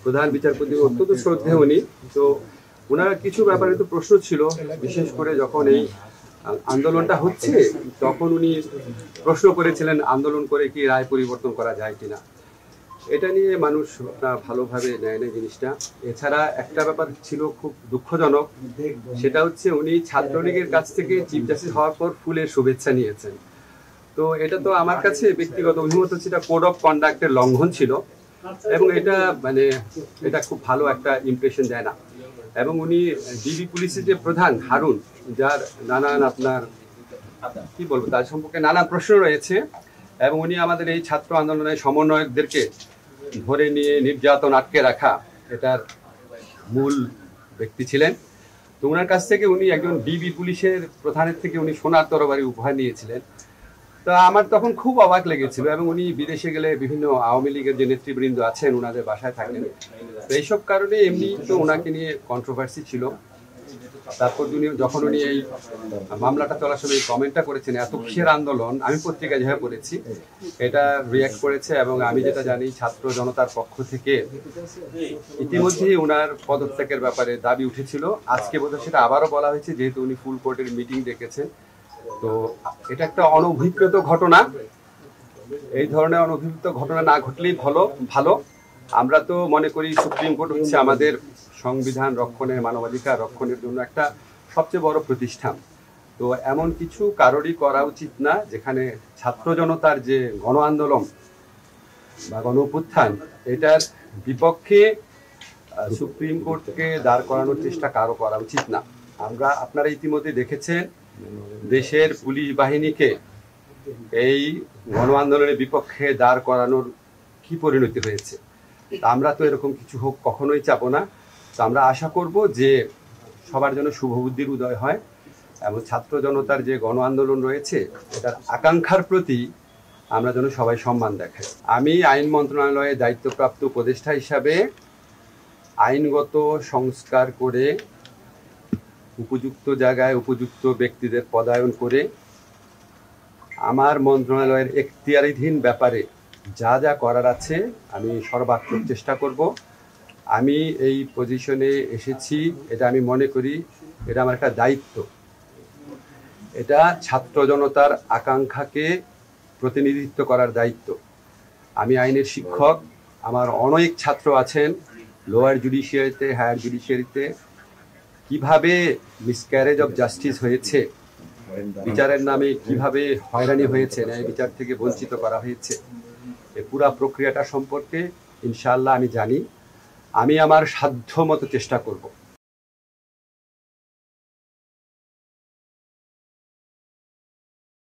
প্রধান বিচারপতি অত্যন্ত শ্রদ্ধেয় উনি। তো ওনার কিছু ব্যাপারে তো প্রশ্ন ছিল, বিশেষ করে যখন এই আন্দোলনটা হচ্ছে তখন উনি প্রশ্ন করেছিলেন আন্দোলন করে কি রায় পরিবর্তন করা যায় কিনা। এটা নিয়ে মানুষ ভালোভাবে নেয় না জিনিসটা। এছাড়া একটা ব্যাপার ছিল খুব দুঃখজনক, সেটা হচ্ছে উনি ছাত্রলীগের কাছ থেকে চিফ জাস্টিস হওয়ার পর ফুলের শুভেচ্ছা নিয়েছেন। তো এটা তো আমার কাছে ব্যক্তিগত অভিমত হচ্ছে এটা কোড অফ কন্ডাক্টের লঙ্ঘন ছিল, এবং এটা খুব ভালো একটা ইমপ্রেশন দেয় না। এবং উনি ডিবি পুলিশের যে প্রধান হারুন, যার নানান কি বলবো তার সম্পর্কে নানান প্রশ্ন রয়েছে, এবং উনি আমাদের এই ছাত্র আন্দোলনের সমন্বয়কদেরকে ধরে নিয়ে নির্যাতন আটকে রাখা এটার মূল ব্যক্তি ছিলেন। তো ওনার কাছ থেকে উনি একজন ডিবি পুলিশের প্রধানের থেকে উনি সোনার তরবারি উপহার নিয়েছিলেন। তো আমার তখন খুব অবাক লেগেছিল, এবং উনি বিদেশে গেলে বিভিন্ন আওয়ামী লীগের যে নেতৃবৃন্দ আছেন ওনাদের বাসায় থাকেন। তো এইসব কারণে এমনি তো ওনাকে নিয়ে কন্ট্রোভার্সি ছিল। তারপর যখন উনি এই মামলাটা চলার সময় কমেন্টটা করেছেন এত কিসের আন্দোলন, আমি পত্রিকায় যেভাবে পড়েছি এটা রিয়াক্ট করেছে, এবং আমি যেটা জানি ছাত্র জনতার পক্ষ থেকে ইতিমধ্যেই ওনার পদত্যাগের ব্যাপারে দাবি উঠেছিল। আজকে বোধহয় সেটা আবারও বলা হয়েছে, যেহেতু উনি ফুল কোর্টের মিটিং ডেকেছেন। তো এটা একটা অনভিপ্রেত ঘটনা। এই ধরনের অনভিপ্রেত ঘটনা না ঘটলেই ভালো। আমরা তো মনে করি সুপ্রিম কোর্ট হচ্ছে আমাদের সংবিধান রক্ষণের, মানবাধিকার রক্ষণের জন্য একটা সবচেয়ে বড় প্রতিষ্ঠান। তো এমন কিছু কারোরই করা উচিত না যেখানে ছাত্র জনতার যে গণ আন্দোলন বা গণ অভ্যুত্থান এটার বিপক্ষে সুপ্রিম কোর্টকে দাঁড় করানোর চেষ্টা কারো করা উচিত না। আপনারা ইতিমধ্যে দেখেছেন দেশের পুলিশ বাহিনীকে এই গণ আন্দোলনের বিপক্ষে দাঁড় করানোর কি পরিণতি হয়েছে। আমরা তো এরকম কিছু হোক কখনোই চাবো না। তো আমরা আশা করব যে সবার জন্য শুভবুদ্ধির উদয় হয়, এবং ছাত্র জনতার যে গণ আন্দোলন রয়েছে এটার আকাঙ্ক্ষার প্রতি আমরা যেন সবাই সম্মান দেখাই। আমি আইন মন্ত্রণালয়ে দায়িত্বপ্রাপ্ত উপদেষ্টা হিসাবে আইনগত সংস্কার করে উপযুক্ত জায়গায় উপযুক্ত ব্যক্তিদের পদায়ন করে আমার মন্ত্রণালয়ের এখতিয়ারাধীন ব্যাপারে যা যা করার আছে আমি সর্বাত্মক চেষ্টা করব। আমি এই পজিশনে এসেছি, এটা আমি মনে করি এটা আমার একটা দায়িত্ব। এটা ছাত্র জনতার আকাঙ্ক্ষাকে প্রতিনিধিত্ব করার দায়িত্ব। আমি আইনের শিক্ষক, আমার অনেক ছাত্র আছেন লোয়ার জুডিশিয়ারিতে, হায়ার জুডিশিয়ারিতে, কিভাবে মিসক্যারেজ অফ জাস্টিস হয়েছে, বিচারের নামে কিভাবে হয়রানি হয়েছে, ন্যায় বিচার থেকে বঞ্চিত করা হয়েছে, এই পুরা প্রক্রিয়াটা সম্পর্কে ইনশাআল্লাহ আমি জানি। আমি আমার সাধ্য মতো চেষ্টা করব